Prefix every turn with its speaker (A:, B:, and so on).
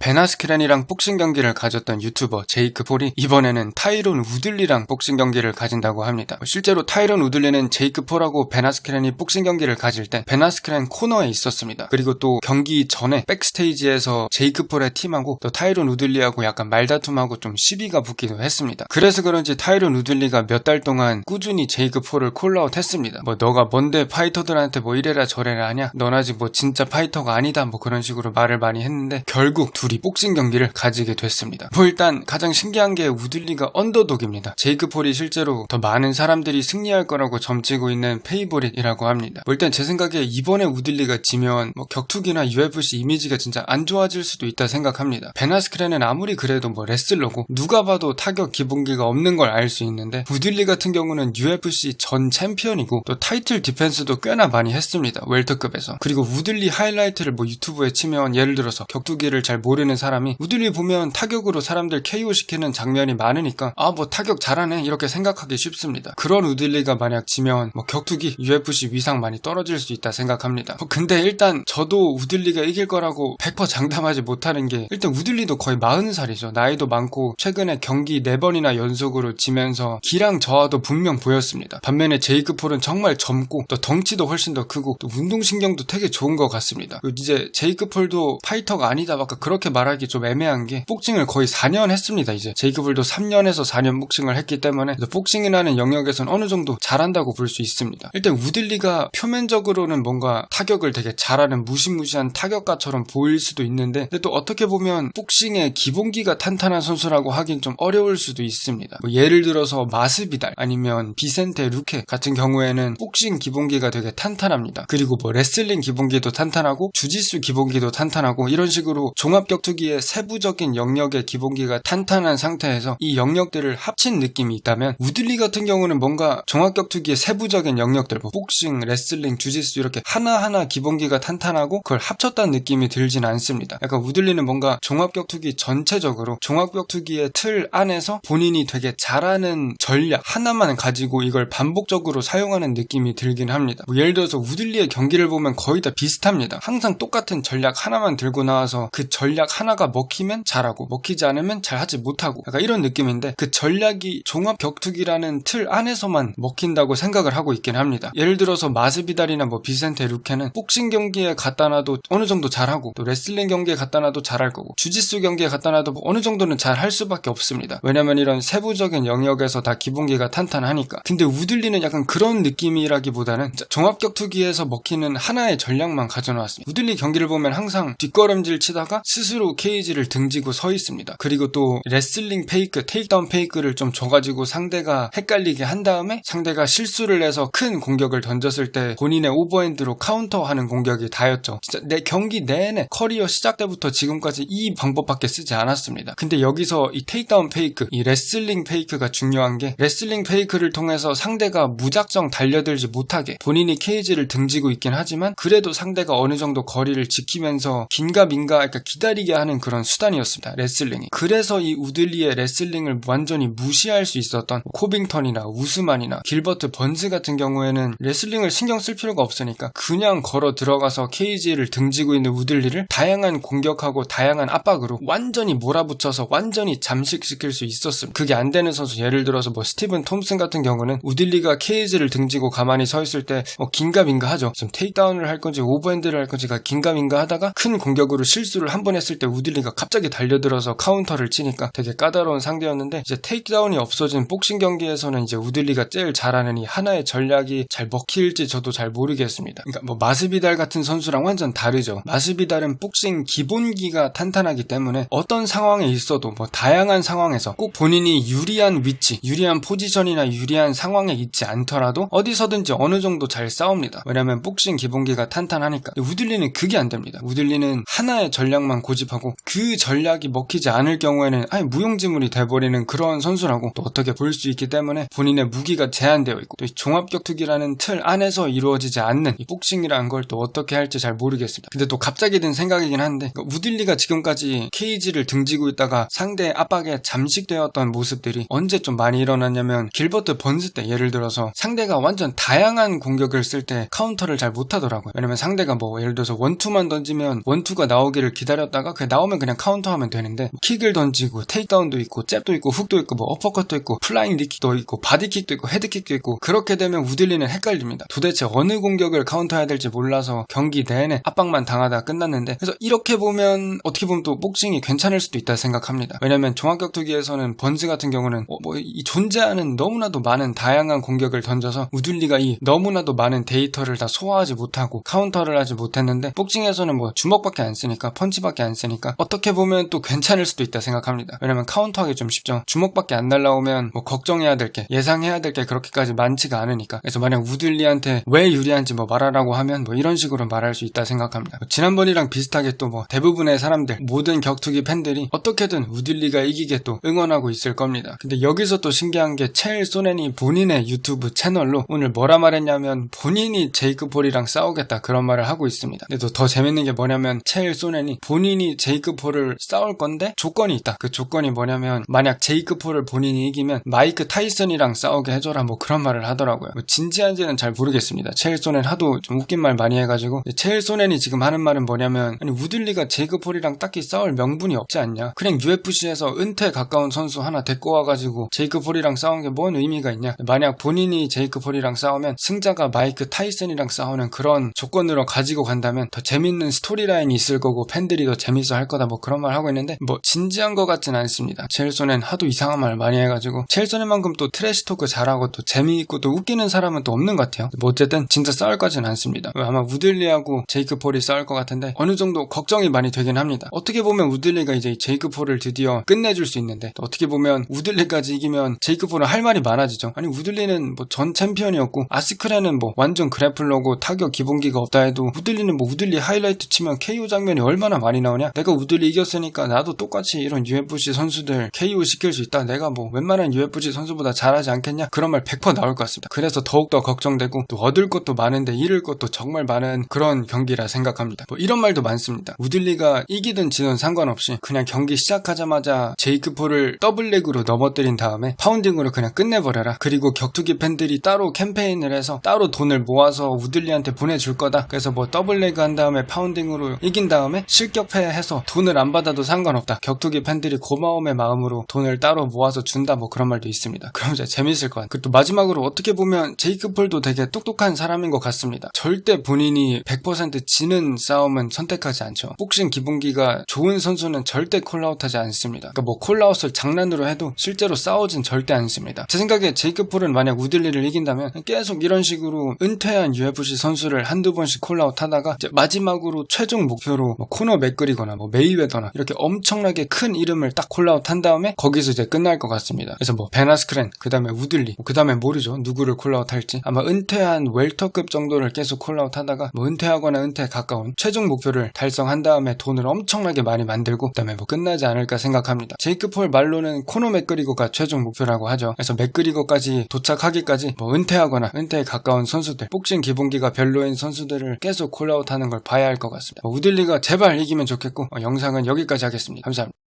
A: 벤 아스크렌이랑 복싱 경기를 가졌던 유튜버 제이크 폴이 이번에는 타이론 우들리랑 복싱 경기를 가진다고 합니다. 실제로 타이론 우들리는 제이크 폴하고 벤 아스크렌이 복싱 경기를 가질 때 벤 아스크렌 코너에 있었습니다. 그리고 또 경기 전에 백스테이지에서 제이크 폴의 팀하고 또 타이론 우들리하고 약간 말다툼하고 좀 시비가 붙기도 했습니다. 그래서 그런지 타이론 우들리가 몇 달 동안 꾸준히 제이크 폴을 콜아웃 했습니다. 뭐 너가 뭔데 파이터들한테 뭐 이래라 저래라 하냐, 넌 아직 뭐 진짜 파이터가 아니다, 뭐 그런 식으로 말을 많이 했는데 결국 둘이 복싱 경기를 가지게 됐습니다. 뭐 일단 가장 신기한 게 우들리가 언더독입니다. 제이크 폴이 실제로 더 많은 사람들이 승리할 거라고 점치고 있는 페이보릿이라고 합니다. 뭐 일단 제 생각에 이번에 우들리가 지면 뭐 격투기나 UFC 이미지가 진짜 안 좋아질 수도 있다 생각합니다. 벤 아스크렌은 아무리 그래도 뭐 레슬러고 누가 봐도 타격 기본기가 없는 걸 알 수 있는데 우들리 같은 경우는 UFC 전 챔피언이고 또 타이틀 디펜스도 꽤나 많이 했습니다. 웰터급에서. 그리고 우들리 하이라이트를 뭐 유튜브에 치면 예를 들어서 격투기를 잘 모르는 사람이 우들리 보면 타격으로 사람들 KO 시키는 장면이 많으니까 아 뭐 타격 잘하네 이렇게 생각하기 쉽습니다. 그런 우들리가 만약 지면 뭐 격투기 UFC 위상 많이 떨어질 수 있다 생각합니다. 근데 일단 저도 우들리가 이길 거라고 100% 장담하지 못하는 게 일단 우들리도 거의 40살이죠. 나이도 많고 최근에 경기 4번이나 연속으로 지면서 기랑 저하도 분명 보였습니다. 반면에 제이크 폴은 정말 젊고 또 덩치도 훨씬 더 크고 또 운동신경도 되게 좋은 것 같습니다. 이제 제이크 폴도 파이터가 아니다 막 그렇게 말하기 좀 애매한 게 복싱을 거의 4년 했습니다. 이제 제이크 폴도 3년에서 4년 복싱을 했기 때문에 복싱이라는 영역에선 어느 정도 잘한다고 볼 수 있습니다. 일단 우들리가 표면적으로는 뭔가 타격을 되게 잘하는 무시무시한 타격가처럼 보일 수도 있는데 근데 또 어떻게 보면 복싱의 기본기가 탄탄한 선수라고 하긴 좀 어려울 수도 있습니다. 뭐 예를 들어서 마스비달 아니면 비센테 루케 같은 경우에는 복싱 기본기가 되게 탄탄합니다. 그리고 뭐 레슬링 기본기도 탄탄하고 주짓수 기본기도 탄탄하고 이런 식으로 종합격투기의 세부적인 영역의 기본기가 탄탄한 상태에서 이 영역들을 합친 느낌이 있다면 우들리 같은 경우는 뭔가 종합격투기의 세부적인 영역들 뭐 복싱, 레슬링, 주짓수 이렇게 하나하나 기본기가 탄탄하고 그걸 합쳤다는 느낌이 들진 않습니다. 약간 우들리는 뭔가 종합격투기 전체적으로 종합격투기의 틀 안에서 본인이 되게 잘하는 전략 하나만 가지고 이걸 반복적으로 사용하는 느낌이 들긴 합니다. 뭐 예를 들어서 우들리의 경기를 보면 거의 다 비슷합니다. 항상 똑같은 전략 하나만 들고 나와서 그 전략 하나가 먹히면 잘하고 먹히지 않으면 잘하지 못하고 약간 이런 느낌인데 그 전략이 종합격투기라는 틀 안에서만 먹힌다고 생각을 하고 있긴 합니다. 예를 들어서 마스비달이나 뭐 비센테 루케는 복싱 경기에 갖다 놔도 어느 정도 잘하고 또 레슬링 경기에 갖다 놔도 잘할 거고 주짓수 경기에 갖다 놔도 뭐 어느 정도는 잘할 수밖에 없습니다. 왜냐면 이런 세부적인 영역에서 다 기본기가 탄탄하니까. 근데 우들리는 약간 그런 느낌이라기보다는 종합격투기에서 먹히는 하나의 전략만 가져나왔습니다. 우들리 경기를 보면 항상 뒷걸음질 치다가 스스로 케이지를 등지고 서 있습니다. 그리고 또 레슬링 페이크, 테이크다운 페이크를 좀 줘가지고 상대가 헷갈리게 한 다음에 상대가 실수를 해서 큰 공격을 던졌을 때 본인의 오버핸드로 카운터하는 공격이 다였죠. 진짜 내 경기 내내 커리어 시작 때부터 지금까지 이 방법밖에 쓰지 않았습니다. 근데 여기서 이 테이크다운 페이크, 이 레슬링 페이크가 중요한 게 레슬링 페이크를 통해서 상대가 무작정 달려들지 못하게 본인이 케이지를 등지고 있긴 하지만 그래도 상대가 어느 정도 거리를 지키면서 긴가민가 그러니까 기다리게 하는 그런 수단이었습니다. 레슬링이. 그래서 이 우들리의 레슬링을 완전히 무시할 수 있었던 코빙턴이나 우스만이나 길버트 번즈 같은 경우에는 레슬링을 신경 쓸 필요가 없으니까 그냥 걸어 들어가서 케이지를 등지고 있는 우들리를 다양한 공격하고 다양한 압박으로 완전히 몰아붙여서 완전히 잠식시킬 수 있었습니다. 그게 안 되는 선수 예를 들어서 뭐 스티븐 톰슨 같은 경우는 우들리가 케이지를 등지고 가만히 서 있을 때 긴가민가 하죠. 지금 테이크다운을 할 건지 오버핸드를 할 건지가 긴가민가 하다가 큰 공격으로 실수를 한 번 했을 때 우들리가 갑자기 달려들어서 카운터를 치니까 되게 까다로운 상대였는데 이제 테이크다운이 없어진 복싱 경기에서는 이제 우들리가 제일 잘하는 이 하나의 전략이 잘 먹힐지 저도 잘 모르겠습니다. 그러니까 뭐 마스비달 같은 선수랑 완전 다르죠. 마스비달은 복싱 기본기가 탄탄하기 때문에 어떤 상황에 있어도 뭐 다양한 상황에서 꼭 본인이 유리한 위치, 유리한 포지션이나 유리한 상황에 있지 않더라도 어디서든지 어느 정도 잘 싸웁니다. 왜냐면 복싱 기본기가 탄탄하니까. 우들리는 그게 안 됩니다. 우들리는 하나의 전략만 고집하고 그 전략이 먹히지 않을 경우에는 아예 무용지물이 돼버리는 그런 선수라고 또 어떻게 볼 수 있기 때문에 본인의 무기가 제한되어 있고 또 종합격투기라는 틀 안에서 이루어지지 않는 이 복싱이라는 걸 또 어떻게 할지 잘 모르겠습니다. 근데 또 갑자기 든 생각이긴 한데 우들리가 지금까지 케이지를 등지고 있다가 상대의 압박에 잠식되었던 모습들이 언제 좀 많이 일어났냐면 길버트 번즈 때 예를 들어서 상대가 완전 다양한 공격을 쓸 때 카운터를 잘 못하더라고요. 왜냐면 상대가 뭐 예를 들어서 원투만 던지면 원투가 나오기를 기다렸다가 우들리가 그냥 나오면 그냥 카운터하면 되는데 킥을 던지고 테이크다운도 있고 잽도 있고 훅도 있고 뭐 어퍼컷도 있고 플라잉 니킥도 있고 바디킥도 있고 헤드킥도 있고 그렇게 되면 우들리는 헷갈립니다. 도대체 어느 공격을 카운터해야 될지 몰라서 경기 내내 압박만 당하다 끝났는데 그래서 이렇게 보면 어떻게 보면 또 복싱이 괜찮을 수도 있다 생각합니다. 왜냐면 종합격투기에서는 번즈 같은 경우는 이 존재하는 너무나도 많은 다양한 공격을 던져서 우들리가 이 너무나도 많은 데이터를 다 소화하지 못하고 카운터를 하지 못했는데 복싱에서는 뭐 주먹밖에 안 쓰니까 펀치밖에 안 쓰니까 어떻게 보면 또 괜찮을 수도 있다 생각합니다. 왜냐면 카운터하기 좀 쉽죠. 주먹밖에 안 날라오면 뭐 걱정해야 될 게 예상해야 될 게 그렇게까지 많지가 않으니까. 그래서 만약 우들리한테 왜 유리한지 뭐 말하라고 하면 뭐 이런 식으로 말할 수 있다 생각합니다. 지난번이랑 비슷하게 또 뭐 대부분의 사람들 모든 격투기 팬들이 어떻게든 우들리가 이기게 또 응원하고 있을 겁니다. 근데 여기서 또 신기한 게 체일 소넨이 본인의 유튜브 채널로 오늘 뭐라 말했냐면 본인이 제이크 폴이랑 싸우겠다 그런 말을 하고 있습니다. 근데 또 더 재밌는 게 뭐냐면 체일 소넨이 본인이 제이크 폴을 싸울 건데 조건이 있다. 그 조건이 뭐냐면 만약 제이크 폴을 본인이 이기면 마이크 타이슨이랑 싸우게 해줘라 뭐 그런 말을 하더라고요. 뭐 진지한지는 잘 모르겠습니다. 체일 소넨 하도 좀 웃긴 말 많이 해가지고 체일 소넨이 지금 하는 말은 뭐냐면 아니 우들리가 제이크 폴이랑 딱히 싸울 명분이 없지 않냐. 그냥 UFC에서 은퇴에 가까운 선수 하나 데리고 와가지고 제이크 폴이랑 싸운 게 뭔 의미가 있냐. 만약 본인이 제이크 폴이랑 싸우면 승자가 마이크 타이슨이랑 싸우는 그런 조건으로 가지고 간다면 더 재밌는 스토리라인이 있을 거고 팬들이 더 재밌어 할 거다 뭐 그런 말 하고 있는데 뭐 진지한 것 같진 않습니다. 체일 소넨 하도 이상한 말 많이 해가지고 체일 소넨만큼 또 트래시 토크 잘하고 또 재미있고 또 웃기는 사람은 또 없는 것 같아요. 뭐 어쨌든 진짜 싸울 거진 않습니다. 아마 우들리하고 제이크 폴이 싸울 것 같은데 어느 정도 걱정이 많이 되긴 합니다. 어떻게 보면 우들리가 이제 제이크 폴을 드디어 끝내줄 수 있는데 또 어떻게 보면 우들리까지 이기면 제이크 폴은 할 말이 많아지죠. 아니 우들리는 뭐 전 챔피언이었고 아스크렌은 뭐 완전 그래플러고 타격 기본기가 없다 해도 우들리는 뭐 우들리 하이라이트 치면 KO 장면이 얼마나 많이 나오냐. 내가 우들리 이겼으니까 나도 똑같이 이런 UFC 선수들 KO 시킬 수 있다. 내가 뭐 웬만한 UFC 선수보다 잘하지 않겠냐. 그런 말 100% 나올 것 같습니다. 그래서 더욱더 걱정되고 또 얻을 것도 많은데 잃을 것도 정말 많은 그런 경기라 생각합니다. 뭐 이런 말도 많습니다. 우들리가 이기든 지든 상관없이 그냥 경기 시작하자마자 제이크 폴을 더블렉으로 넘어뜨린 다음에 파운딩으로 그냥 끝내버려라. 그리고 격투기 팬들이 따로 캠페인을 해서 따로 돈을 모아서 우들리한테 보내줄 거다. 그래서 뭐 더블레그 한 다음에 파운딩으로 이긴 다음에 실격패해서 돈을 안 받아도 상관없다. 격투기 팬들이 고마움의 마음으로 돈을 따로 모아서 준다. 뭐 그런 말도 있습니다. 그럼 진짜 재밌을 것 같아요. 그리고 또 마지막으로 어떻게 보면 제이크 폴도 되게 똑똑한 사람인 것 같습니다. 절대 본인이 100% 지는 싸움은 선택하지 않죠. 복싱 기본기가 좋은 선수는 절대 콜아웃하지 않습니다. 그러니까 뭐 콜아웃을 장난으로 해도 실제로 싸우진 절대 않습니다. 제 생각에 제이크 폴은 만약 우들리를 이긴다면 계속 이런 식으로 은퇴한 UFC 선수를 한두 번씩 콜아웃 하다가 이제 마지막으로 최종 목표로 뭐 코너 맥그리거나 뭐 메이웨더나 이렇게 엄청나게 큰 이름을 딱 콜아웃 한 다음에 거기서 이제 끝날 것 같습니다. 그래서 뭐 벤 아스크렌, 그 다음에 우들리, 그 다음에 모르죠. 누구를 콜아웃 할지. 아마 은퇴한 웰터급 정도를 계속 콜아웃 하다가 뭐 은퇴하거나 은퇴에 가까운 최종 목표를 달성한 다음에 돈을 엄청나게 많이 만들고 그 다음에 뭐 끝나지 않을까 생각합니다. 제이크 폴 말로는 코너 맥그리거가 최종 목표라고 하죠. 그래서 맥그리거까지 도착하기까지 뭐 은퇴하거나 은퇴에 가까운 선수들, 복싱 기본기가 별로인 선수들을 계속 콜아웃하는 걸 봐야 할 것 같습니다. 우들리가 제발 이기면 좋겠고 영상은 여기까지 하겠습니다. 감사합니다.